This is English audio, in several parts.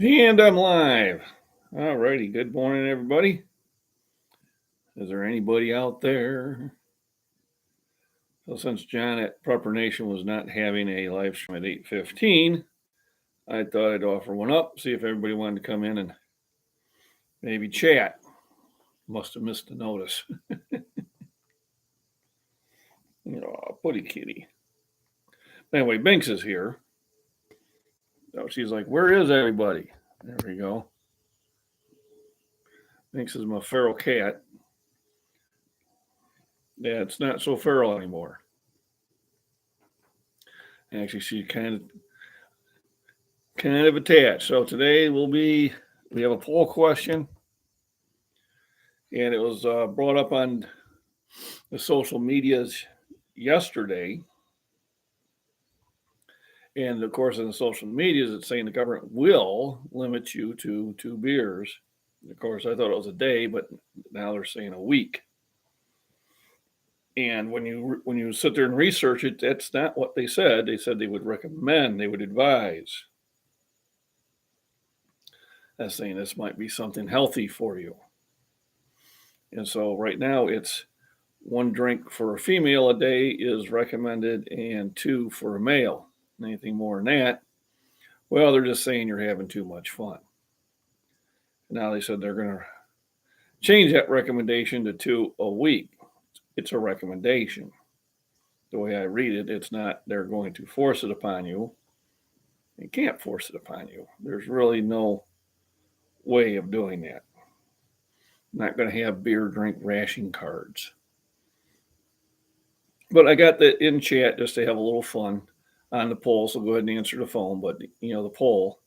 And I'm live. Alrighty, good morning, everybody. Is there anybody out there? So since John at Prepper Nation was not having a live stream at 8:15, I thought I'd offer one up, see if everybody wanted to come in and maybe chat. Must have missed the notice. Oh, putty kitty. Anyway, Binks is here. So she's like, where is everybody? There we go. Binks is my feral cat. Yeah, it's not so feral anymore. Actually, she's kind of attached. So today we have a poll question, and it was brought up on the social medias yesterday. And of course, in the social medias, it's saying the government will limit you to 2 beers. Of course, I thought it was a day, but now they're saying a week. And when you sit there and research it, that's not what they said. They said they would recommend, they would advise. That's saying this might be something healthy for you. And so right now it's 1 drink for a female a day is recommended and 2 for a male. Anything more than that, well, they're just saying you're having too much fun. Now they said they're going to change that recommendation to 2 a week. It's a recommendation. The way I read it, it's not they're going to force it upon you. They can't force it upon you. There's really no way of doing that. I'm not going to have beer drink ration cards. But I got that in chat just to have a little fun on the poll, so go ahead and answer the phone. But, the poll.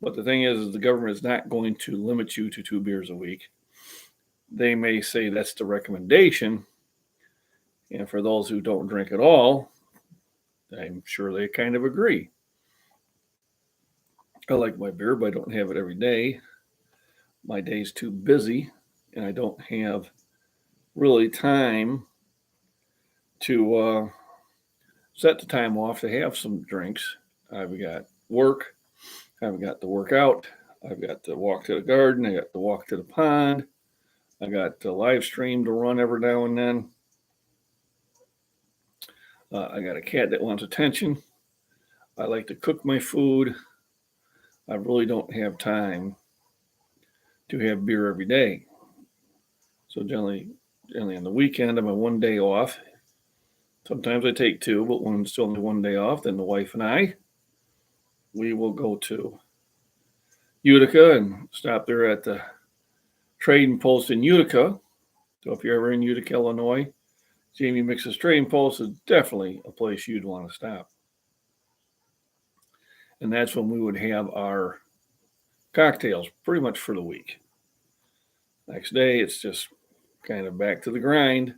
But the thing is the government is not going to limit you to 2 beers a week. They may say that's the recommendation. And for those who don't drink at all, I'm sure they kind of agree. I like my beer, but I don't have it every day. My day's too busy, and I don't have really time to set the time off to have some drinks. I've got work. I've got to work out. I've got to walk to the garden. I got to walk to the pond. I got to live stream to run every now and then. I got a cat that wants attention. I like to cook my food. I really don't have time to have beer every day. So generally on the weekend, I'm a 1 day off. Sometimes I take 2, but when it's only 1 day off, then the wife and I, we will go to Utica and stop there at the Trading Post in Utica. So if you're ever in Utica, Illinois, Jamie Mix's Trading Post is definitely a place you'd want to stop. And that's when we would have our cocktails pretty much for the week. Next day, it's just kind of back to the grind,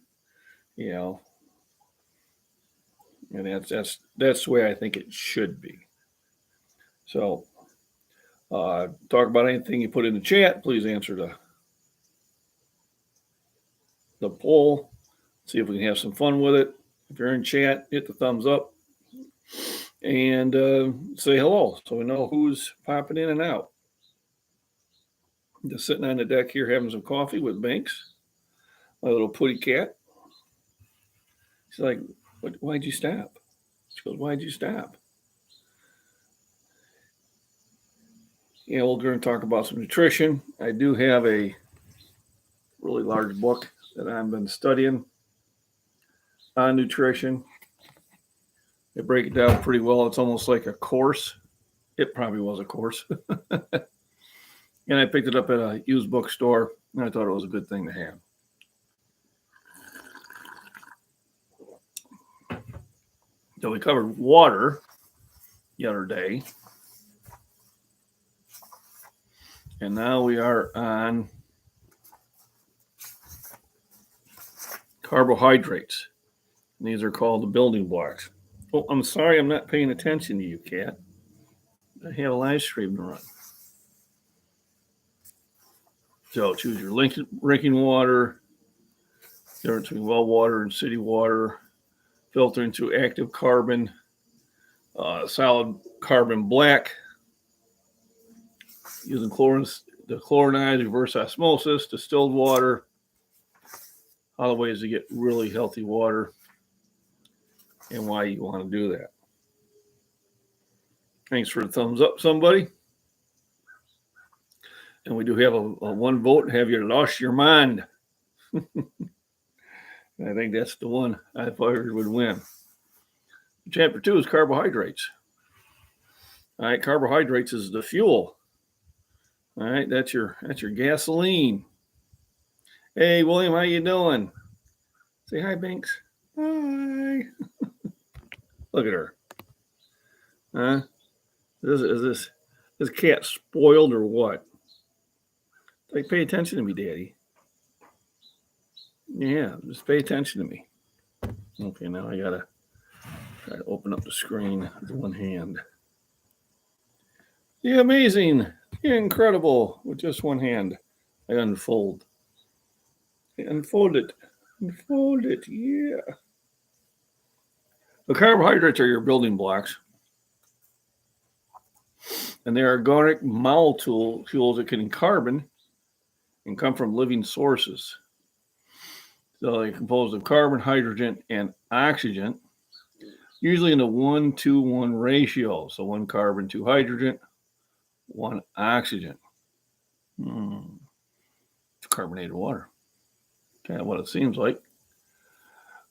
and that's the way I think it should be. So talk about anything you put in the chat. Please answer the poll. See if we can have some fun with it. If you're in chat, hit the thumbs up and say hello so we know who's popping in and out. Just sitting on the deck here having some coffee with Banks, my little putty cat. She's like, why'd you stop? She goes, why'd you stop? We're going to talk about some nutrition. I do have a really large book that I've been studying on nutrition. They break it down pretty well. It's almost like a course. It probably was a course. And I picked it up at a used bookstore, and I thought it was a good thing to have. So we covered water the other day. And now we are on carbohydrates. And these are called the building blocks. Oh, I'm sorry, I'm not paying attention to you, cat. I have a live stream to run. So choose your drinking water, difference between well water and city water, filtering through active carbon, solid carbon black, using the chlorinized reverse osmosis, distilled water, all the ways to get really healthy water and why you want to do that. Thanks for the thumbs up, somebody. And we do have a one vote. Have you lost your mind? I think that's the one I figured would win. Chapter 2 is carbohydrates. All right, carbohydrates is the fuel. All right, that's your gasoline. Hey, William, how you doing? Say hi, Binks. Hi. Look at her. Huh? Is this cat spoiled or what? Like, pay attention to me, Daddy. Yeah, just pay attention to me. Okay, now I gotta try to open up the screen with one hand. Yeah, amazing, incredible, with just one hand. I unfold. Unfold it, yeah. The carbohydrates are your building blocks, and they are organic molecules that contain carbon and come from living sources. So they're composed of carbon, hydrogen, and oxygen, usually in a 1-to-1 ratio. So 1 carbon, 2 hydrogen, 1 oxygen. It's carbonated water. Kind of what it seems like.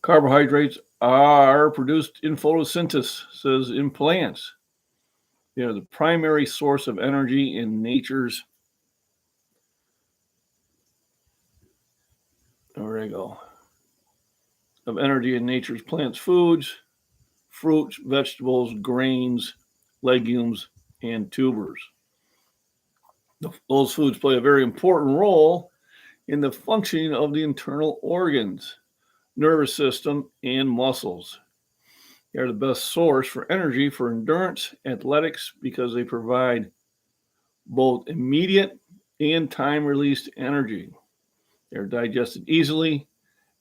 Carbohydrates are produced in photosynthesis in plants. They are the primary source of energy in nature's. There we go. Of energy in nature's plants, foods, fruits, vegetables, grains, legumes, and tubers. Those foods play a very important role in the functioning of the internal organs, nervous system, and muscles. They are the best source for energy for endurance athletics because they provide both immediate and time-released energy. They're digested easily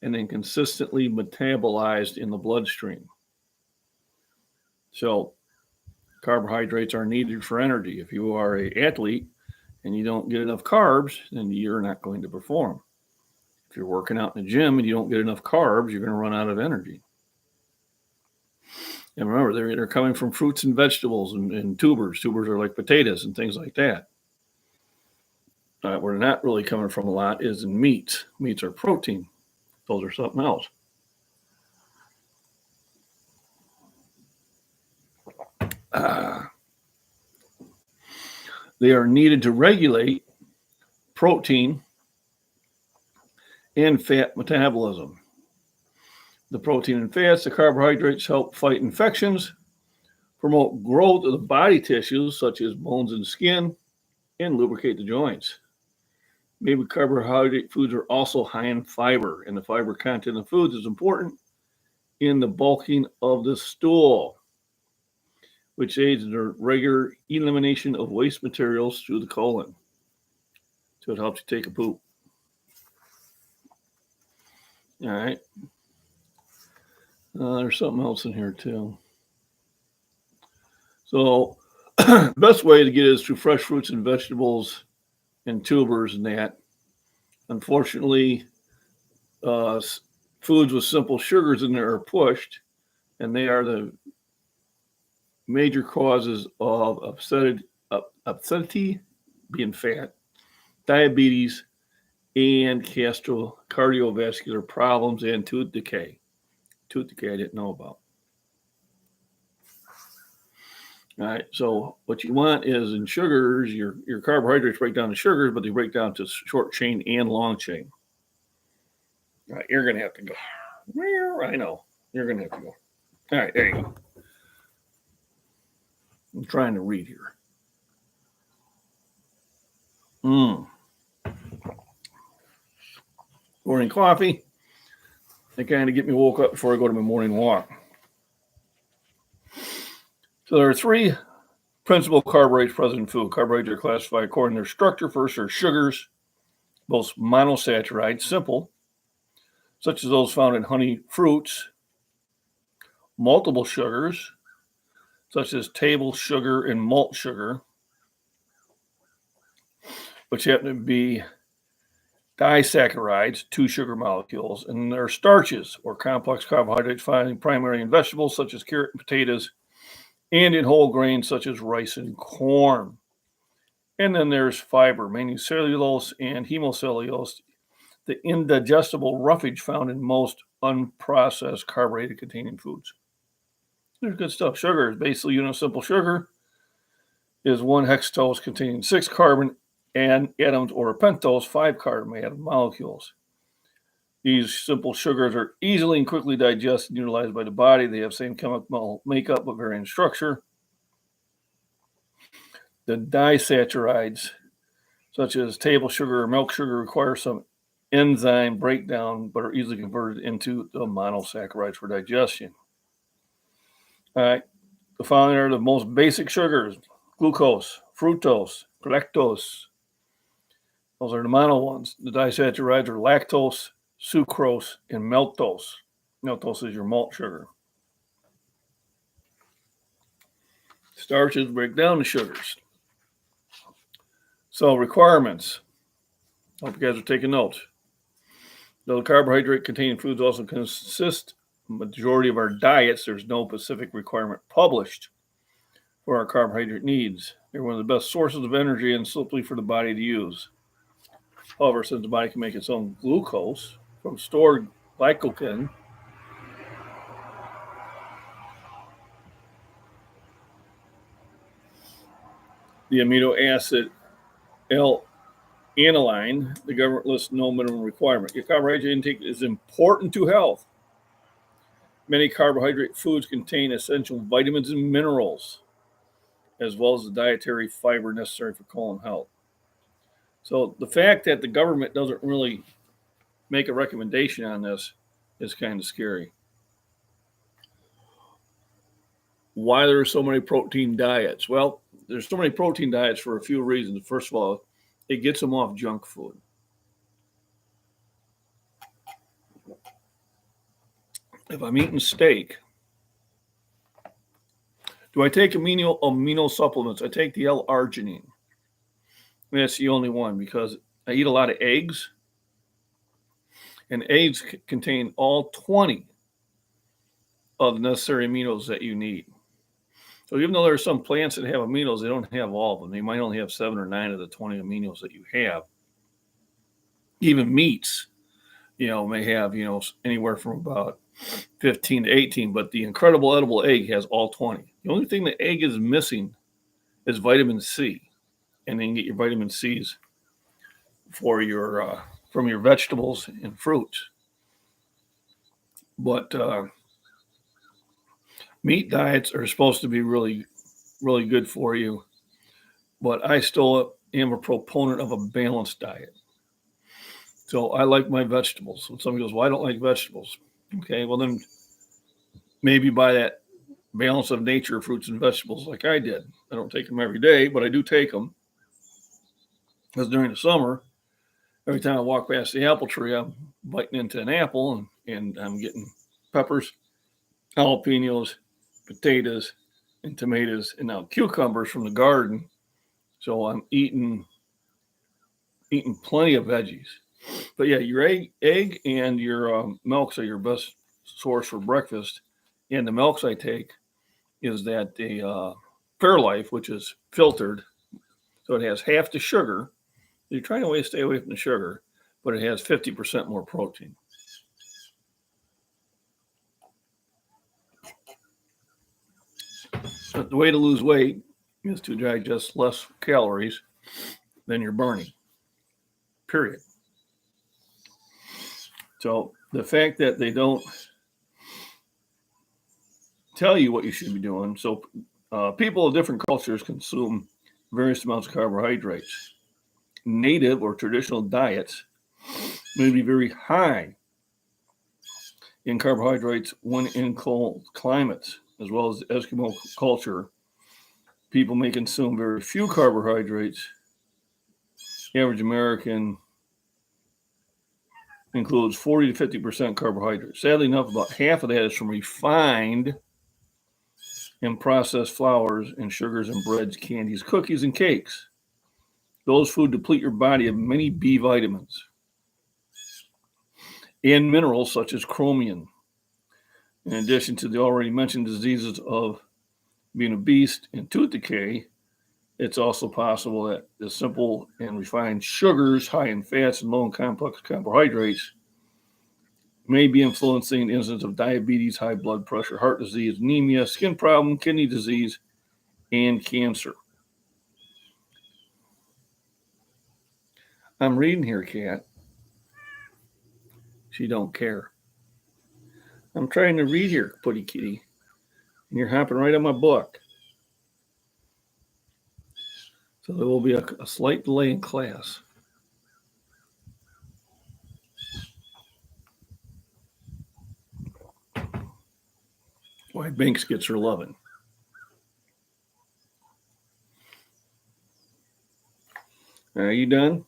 and then consistently metabolized in the bloodstream. So carbohydrates are needed for energy. If you are an athlete and you don't get enough carbs, then you're not going to perform. If you're working out in the gym and you don't get enough carbs, you're going to run out of energy. And remember, they're coming from fruits and vegetables and tubers. Tubers are like potatoes and things like that. Where they're not really coming from a lot is in meats. Meats are protein. Those are something else. They are needed to regulate protein and fat metabolism. The protein and fats, the carbohydrates help fight infections, promote growth of the body tissues such as bones and skin, and lubricate the joints. Maybe carbohydrate foods are also high in fiber, and the fiber content of foods is important in the bulking of the stool, which aids in the regular elimination of waste materials through the colon. So it helps you take a poop. All right. There's something else in here too. So the best way to get it is through fresh fruits and vegetables and tubers and that. Unfortunately, foods with simple sugars in there are pushed, and they are the major causes of obesity, being fat, diabetes, and cardiovascular problems and tooth decay. Tooth decay I didn't know about. All right, so what you want is in sugars, your carbohydrates break down to sugars, but they break down to short chain and long chain. All right, you're going to have to go. I know. You're going to have to go. All right, there you go. I'm trying to read here. Morning coffee. They kind of get me woke up before I go to my morning walk. So there are 3 principal carbohydrates present in food. Carbohydrates are classified according to their structure. First are sugars, both monosaccharides, simple, such as those found in honey fruits, multiple sugars, such as table sugar and malt sugar, which happen to be disaccharides, 2 sugar molecules, and there are starches or complex carbohydrates found primarily in vegetables such as carrot and potatoes, and in whole grains such as rice and corn. And then there's fiber, mainly cellulose and hemocellulose, the indigestible roughage found in most unprocessed carbohydrate containing foods. There's good stuff. Sugar is basically, simple sugar is one hexose containing 6 carbon atoms, or a pentose, 5 carbon atom molecules. These simple sugars are easily and quickly digested and utilized by the body. They have same chemical makeup but varying structure. The disaccharides, such as table sugar or milk sugar, require some enzyme breakdown but are easily converted into the monosaccharides for digestion. All right, the following are the most basic sugars: glucose, fructose, galactose. Those are the mono ones. The disaccharides are lactose, sucrose, and maltose. Maltose is your malt sugar. Starches break down the sugars. So requirements. Hope you guys are taking notes. Though the carbohydrate-containing foods also consist the majority of our diets, there's no specific requirement published for our carbohydrate needs. They're one of the best sources of energy and simply for the body to use. However, since the body can make its own glucose from stored glycogen, the amino acid L-aniline, the government lists no minimum requirement. Your carbohydrate intake is important to health. Many carbohydrate foods contain essential vitamins and minerals, as well as the dietary fiber necessary for colon health. So the fact that the government doesn't really make a recommendation on this is kind of scary. Why there are so many protein diets? Well, there's so many protein diets for a few reasons. First of all, it gets them off junk food. If I'm eating steak, do I take amino supplements? I take the L-arginine. That's the only one because I eat a lot of eggs, and eggs contain all 20 of the necessary aminos that you need. So even though there are some plants that have aminos, they don't have all of them. They might only have 7 or 9 of the 20 aminos that you have. Even meats, may have, anywhere from about 15 to 18, but the incredible edible egg has all 20. The only thing the egg is missing is vitamin C, and then you get your vitamin C's for your from your vegetables and fruits. But meat diets are supposed to be really, really good for you, but I still am a proponent of a balanced diet. So I like my vegetables. So somebody goes, well, I don't like vegetables. Okay, well then maybe buy that balance of nature, fruits and vegetables like I did. I don't take them every day, but I do take them. Because during the summer, every time I walk past the apple tree, I'm biting into an apple and I'm getting peppers, jalapenos, potatoes, and tomatoes, and now cucumbers from the garden. So I'm eating plenty of veggies. But yeah, your egg and your milks are your best source for breakfast. And the milks I take is that the Fairlife, which is filtered, so it has half the sugar. You're trying to stay away from the sugar, but it has 50% more protein. But the way to lose weight is to digest less calories than you're burning, period. So the fact that they don't tell you what you should be doing, so people of different cultures consume various amounts of carbohydrates. Native or traditional diets may be very high in carbohydrates when in cold climates, as well as Eskimo culture. People may consume very few carbohydrates. The average American includes 40 to 50% carbohydrates. Sadly enough, about half of that is from refined and processed flours and sugars and breads, candies, cookies, and cakes. Those foods deplete your body of many B vitamins and minerals such as chromium. In addition to the already mentioned diseases of being obese and tooth decay, it's also possible that the simple and refined sugars, high in fats and low in complex carbohydrates, may be influencing the incidence of diabetes, high blood pressure, heart disease, anemia, skin problem, kidney disease, and cancer. I'm reading here, Kat. She don't care. I'm trying to read here, Putty Kitty, and you're hopping right on my book. So there will be a slight delay in class. Why Banks gets her loving. Are you done?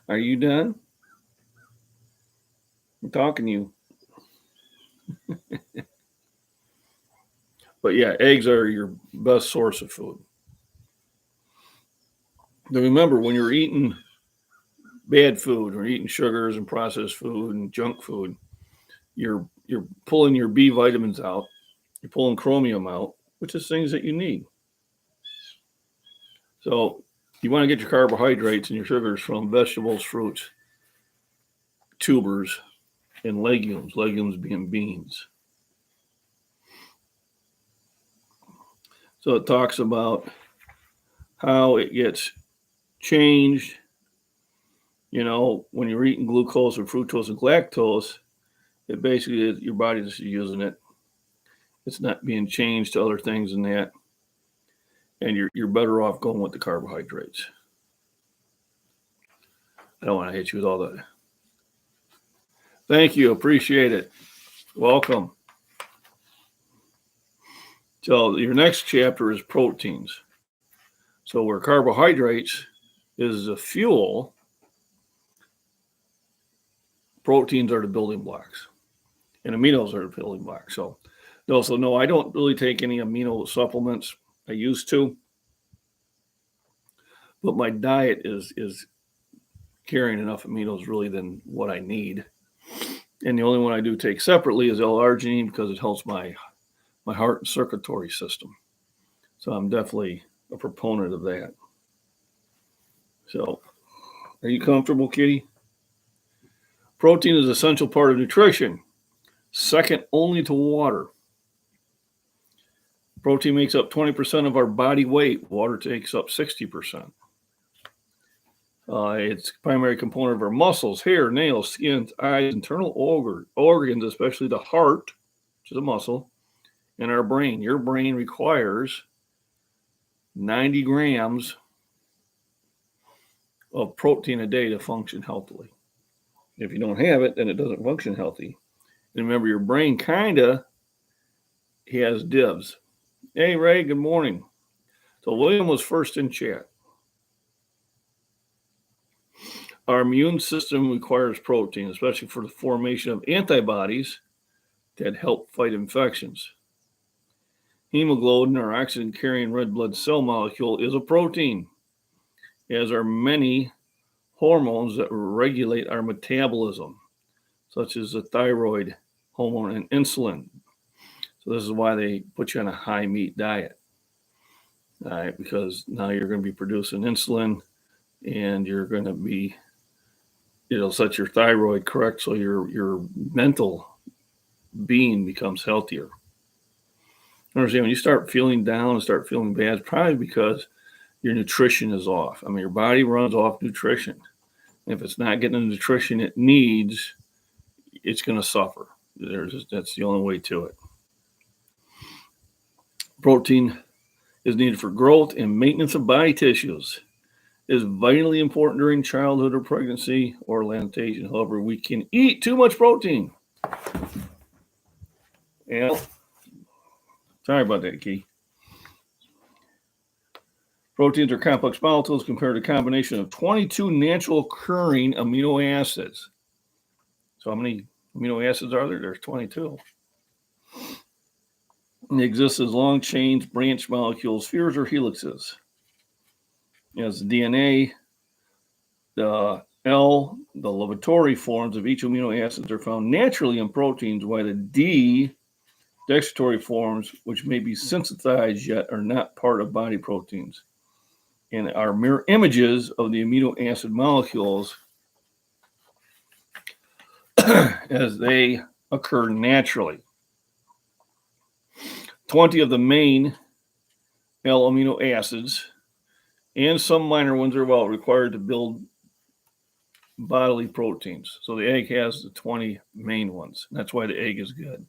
Are you done? I'm talking to you. But yeah, eggs are your best source of food. Now remember, when you're eating bad food or eating sugars and processed food and junk food, you're pulling your B vitamins out, you're pulling chromium out, which is things that you need. So you want to get your carbohydrates and your sugars from vegetables, fruits, tubers, and legumes, legumes being beans. So it talks about how it gets changed. You know, when you're eating glucose or fructose and lactose, it basically is your body is using it. It's not being changed to other things than that. And you're better off going with the carbohydrates. I don't want to hit you with all that. Thank you. Appreciate it. Welcome. So your next chapter is proteins. So where carbohydrates is the fuel, proteins are the building blocks. And aminos are the building blocks. So no, I don't really take any amino supplements. I used to. But my diet is carrying enough aminos really than what I need. And the only one I do take separately is L-arginine because it helps my heart and circulatory system. So I'm definitely a proponent of that. So are you comfortable, Kitty? Protein is an essential part of nutrition, second only to water. Protein makes up 20% of our body weight. Water takes up 60%. It's a primary component of our muscles, hair, nails, skin, eyes, internal organs, especially the heart, which is a muscle, and our brain. Your brain requires 90 grams of protein a day to function healthily. If you don't have it, then it doesn't function healthy. And remember, your brain kind of has dibs. Hey, Ray, good morning. So William was first in chat. Our immune system requires protein, especially for the formation of antibodies that help fight infections. Hemoglobin, our oxygen-carrying red blood cell molecule, is a protein, as are many hormones that regulate our metabolism, such as the thyroid hormone and insulin. So this is why they put you on a high meat diet, all right? Because now you're going to be producing insulin, and you're going to be, it'll set your thyroid correct, so your mental being becomes healthier. Understand, when you start feeling down and start feeling bad, it's probably because your nutrition is off. I mean, your body runs off nutrition. If it's not getting the nutrition it needs, it's going to suffer. That's the only way to it. Protein is needed for growth and maintenance of body tissues. It is vitally important during childhood or pregnancy or lactation. However, we can eat too much protein. Yeah. Sorry about that, Key. Proteins are complex molecules compared to a combination of 22 natural occurring amino acids. So how many amino acids are there? There's 22. And they exist as long chains, branch molecules, spheres, or helixes. As the DNA, the laboratory forms of each amino acids are found naturally in proteins, while the dextratory forms, which may be synthesized yet, are not part of body proteins and are mirror images of the amino acid molecules as they occur naturally. 20 of the main L-amino acids and some minor ones are required to build bodily proteins. So the egg has the 20 main ones. That's why the egg is good.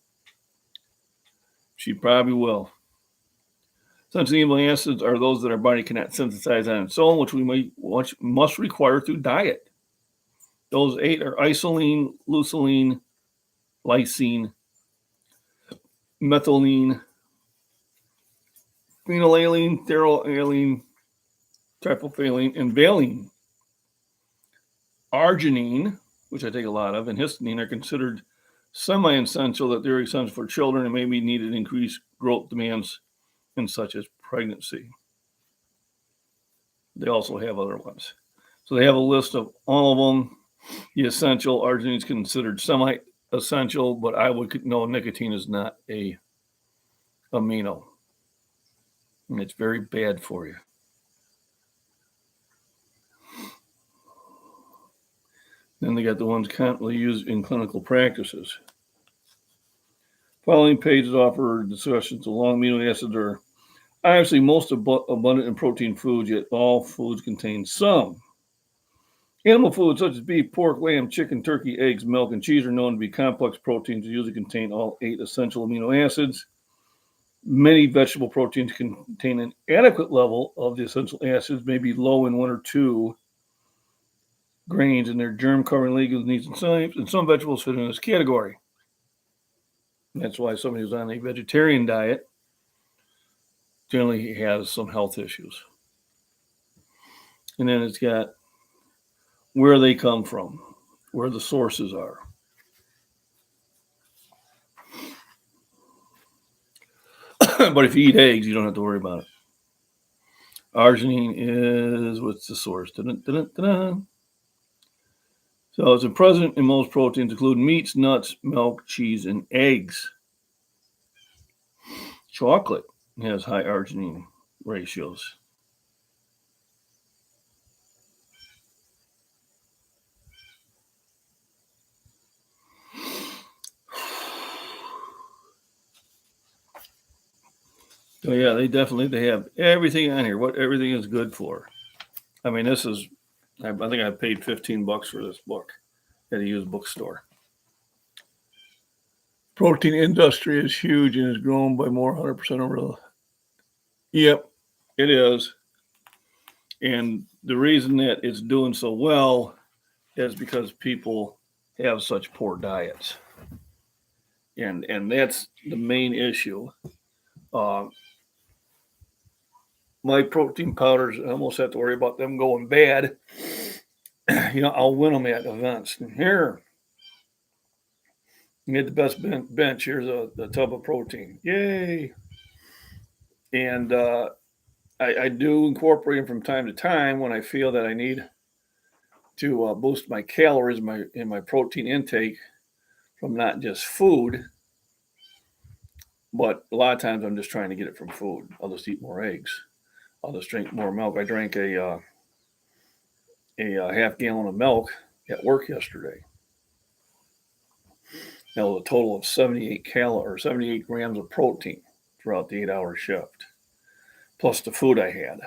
She probably will. Essential amino acids are those that our body cannot synthesize on its own, which must require through diet. Those 8 are isoleucine, leucine, lysine, methionine, phenylalanine, phenylalanine, tryptophan, and valine. Arginine, which I take a lot of, and histidine are considered semi-essential, that they're essential for children and may be needed to increase growth demands in such as pregnancy. They also have other ones. So they have a list of all of them. The essential arginine is considered semi-essential, but I would know nicotine is not a amino. And it's very bad for you. Then they got the ones commonly used in clinical practices. Following pages offer discussions of long amino acids are obviously most abundant in protein foods, yet all foods contain some. Animal foods such as beef, pork, lamb, chicken, turkey, eggs, milk, and cheese are known to be complex proteins that usually contain all 8 essential amino acids. Many vegetable proteins contain an adequate level of the essential acids, maybe low in 1 or 2 grains in their germ-covering legumes, meats, and enzymes, and some vegetables fit in this category. And that's why somebody who's on a vegetarian diet generally has some health issues. And then it's got where they come from, where the sources are. But if you eat eggs, you don't have to worry about it. Arginine is, what's the source? So it's present in most proteins, including meats, nuts, milk, cheese, and eggs. Chocolate has high arginine ratios. So yeah, they have everything on here, what everything is good for. I mean, this is, I think I paid $15 for this book at a used bookstore. Protein industry is huge and has grown by more 100% over the. Yep, it is. And the reason that it's doing so well is because people have such poor diets. And that's the main issue. My protein powders, I almost have to worry about them going bad. I'll win them at events. And here, you get the best bench. Here's a tub of protein. Yay! And I do incorporate them from time to time when I feel that I need to boost my calories in my protein intake from not just food, but a lot of times I'm just trying to get it from food. I'll just eat more eggs. I'll just drink more milk. I drank a half gallon of milk at work yesterday. That was a total of 78 grams of protein throughout the 8-hour shift, plus the food I had.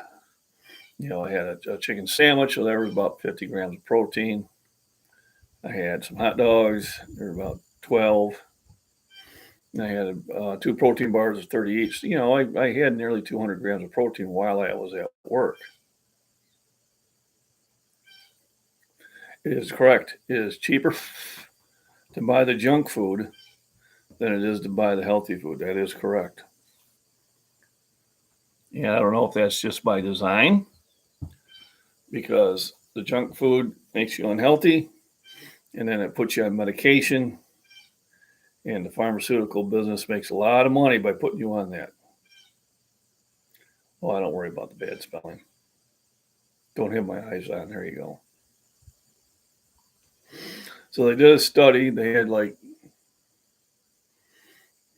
I had a chicken sandwich, so there was about 50 grams of protein. I had some hot dogs. There were about 12. I had 2 protein bars of 30 each. I had nearly 200 grams of protein while I was at work. It is correct. It is cheaper to buy the junk food than it is to buy the healthy food. That is correct. And I don't know if that's just by design, because the junk food makes you unhealthy, and then it puts you on medication, and the pharmaceutical business makes a lot of money by putting you on that. Well, I don't worry about the bad spelling. Don't have my eyes on. There you go. So they did a study. They had like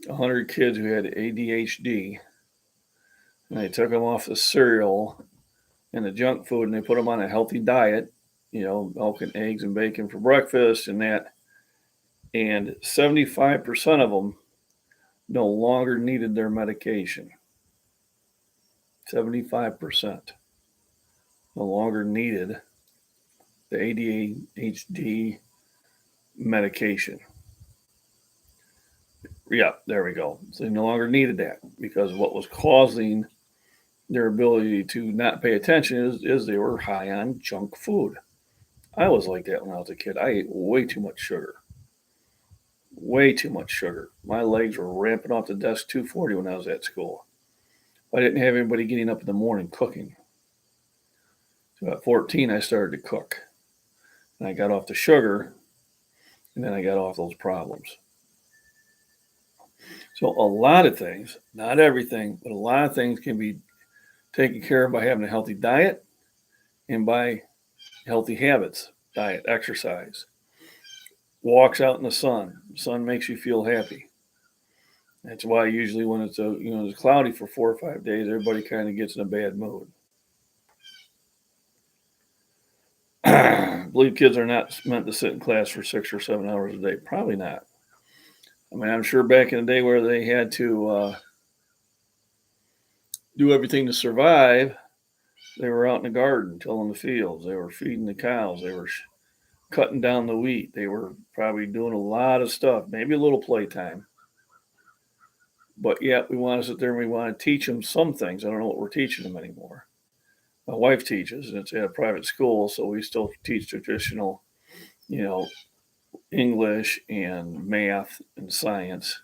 100 kids who had ADHD, and they took them off the cereal and the junk food, and they put them on a healthy diet, milk and eggs and bacon for breakfast and that. And 75% of them no longer needed their medication. 75% no longer needed the ADHD medication. Yeah, there we go. So they no longer needed that because what was causing their ability to not pay attention is they were high on junk food. I was like that when I was a kid. I ate way too much sugar. Way too much sugar. My legs were ramping off the desk 240 when I was at school. I didn't have anybody getting up in the morning cooking. So at 14, I started to cook. And I got off the sugar, and then I got off those problems. So a lot of things, not everything, but a lot of things can be taken care of by having a healthy diet and by healthy habits, diet, exercise, walks out in the sun. The sun makes you feel happy. That's why usually when it's cloudy for 4 or 5 days, everybody kind of gets in a bad mood. I believe kids are not meant to sit in class for 6 or 7 hours a day. Probably not. I mean, I'm sure back in the day where they had to do everything to survive, they were out in the garden, tilling the fields. They were feeding the cows. They were cutting down the wheat. They were probably doing a lot of stuff, maybe a little playtime. But yet we want to sit there and we want to teach them some things. I don't know what we're teaching them anymore. My wife teaches, and it's at a private school, so we still teach traditional, English and math and science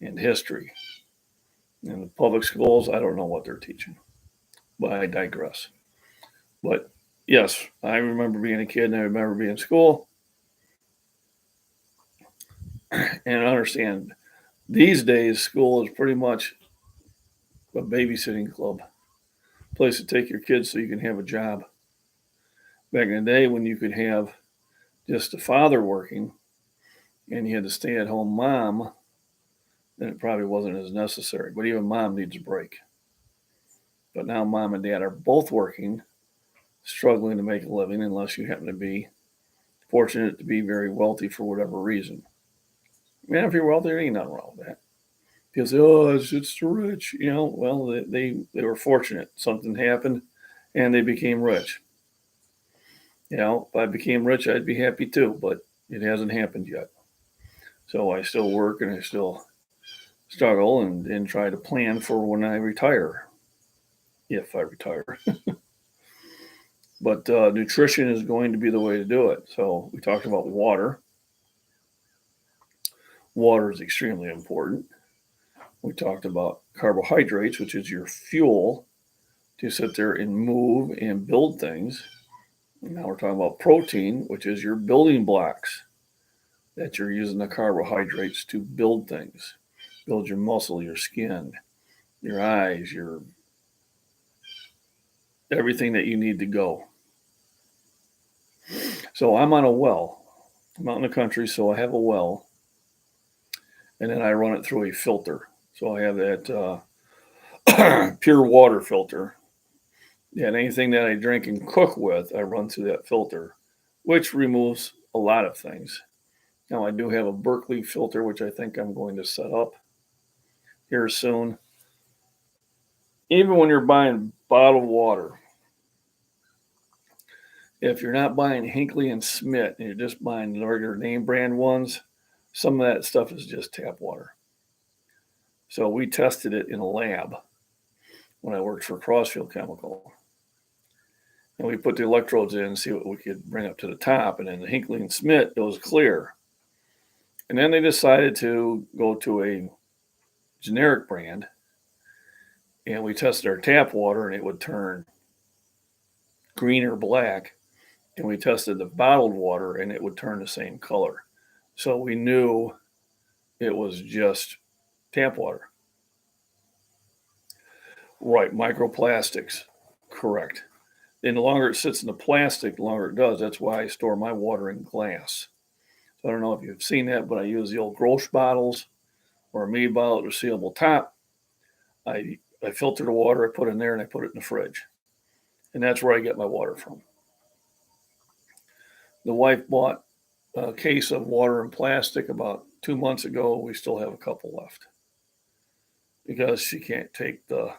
and history. In the public schools, I don't know what they're teaching, but I digress. But yes, I remember being a kid and I remember being in school and understand these days school is pretty much a babysitting club, place to take your kids so you can have a job. Back in the day when you could have just a father working and you had a stay-at-home mom, then it probably wasn't as necessary. But even mom needs a break. But now mom and dad are both working, struggling to make a living unless you happen to be fortunate to be very wealthy for whatever reason. Man, if you're wealthy, there ain't nothing wrong with that. People say, "Oh, it's the rich." Well, they were fortunate. Something happened, and they became rich. If I became rich, I'd be happy too, but it hasn't happened yet. So I still work and I still struggle and try to plan for when I retire, if I retire. But nutrition is going to be the way to do it. So we talked about water. Water is extremely important. We talked about carbohydrates, which is your fuel to sit there and move and build things. And now we're talking about protein, which is your building blocks that you're using the carbohydrates to build things, build your muscle, your skin, your eyes, your everything that you need to go. So I'm on a well. I'm out in the country, so I have a well, and then I run it through a filter. So I have that pure water filter. And anything that I drink and cook with, I run through that filter, which removes a lot of things. Now, I do have a Berkeley filter, which I think I'm going to set up here soon. Even when you're buying bottled water, if you're not buying Hinkley and Smith and you're just buying the regular name brand ones, some of that stuff is just tap water. So we tested it in a lab when I worked for Crossfield Chemical. And we put the electrodes in and see what we could bring up to the top. And then the Hinkley and Smith, it was clear. And then they decided to go to a generic brand. And we tested our tap water and it would turn green or black. And we tested the bottled water and it would turn the same color. So we knew it was just tap water. Right, microplastics, correct. And the longer it sits in the plastic, the longer it does. That's why I store my water in glass. So I don't know if you've seen that, but I use the old Gross bottles or a me bottle with a sealable top. I filter the water, I put it in there, and I put it in the fridge. And that's where I get my water from. The wife bought a case of water in plastic about 2 months ago. We still have a couple left because she can't take the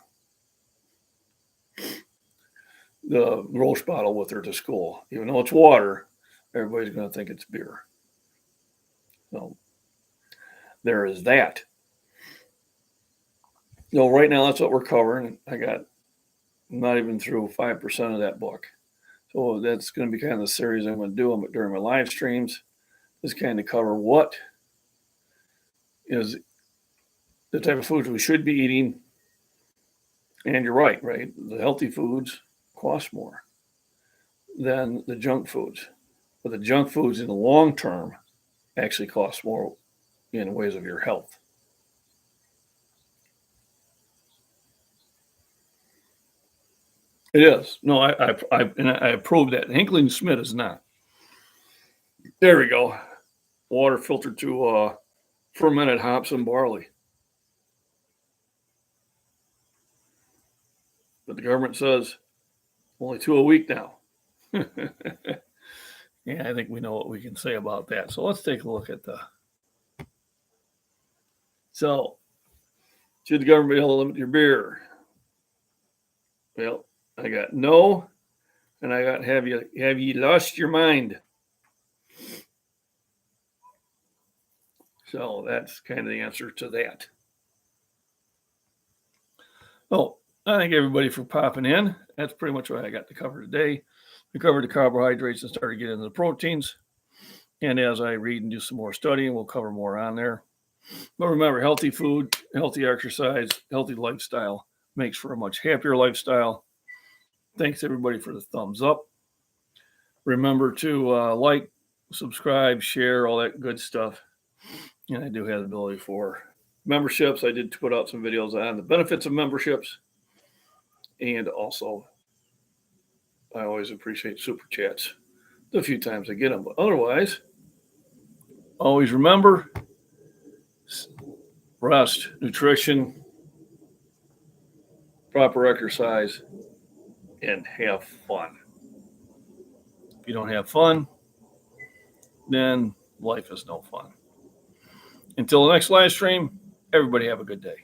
Gross bottle with her to school. Even though it's water, everybody's going to think it's beer. So there is that. So right now, that's what we're covering. I'm not even through 5% of that book. So that's going to be kind of the series I'm going to do during my live streams. Is kind of cover what is the type of foods we should be eating. And you're right? The healthy foods cost more than the junk foods. But the junk foods in the long term actually cost more in ways of your health. It is. No, I proved that. Hinckley and Smith is not. There we go. Water filtered to fermented hops and barley. But the government says only 2 a week now. Yeah, I think we know what we can say about that. So let's take a look at So, should the government be able to limit your beer? Well, I got no, and I got have you lost your mind? So that's kind of the answer to that. Well, I thank everybody for popping in. That's pretty much what I got to cover today. We covered the carbohydrates and started getting into the proteins. And as I read and do some more studying, we'll cover more on there. But remember, healthy food, healthy exercise, healthy lifestyle makes for a much happier lifestyle. Thanks, everybody, for the thumbs up. Remember to like, subscribe, share, all that good stuff. And I do have the ability for memberships. I did put out some videos on the benefits of memberships. And also, I always appreciate super chats the few times I get them. But otherwise, always remember rest, nutrition, proper exercise, and have fun. If you don't have fun, then life is no fun. Until the next live stream, everybody have a good day.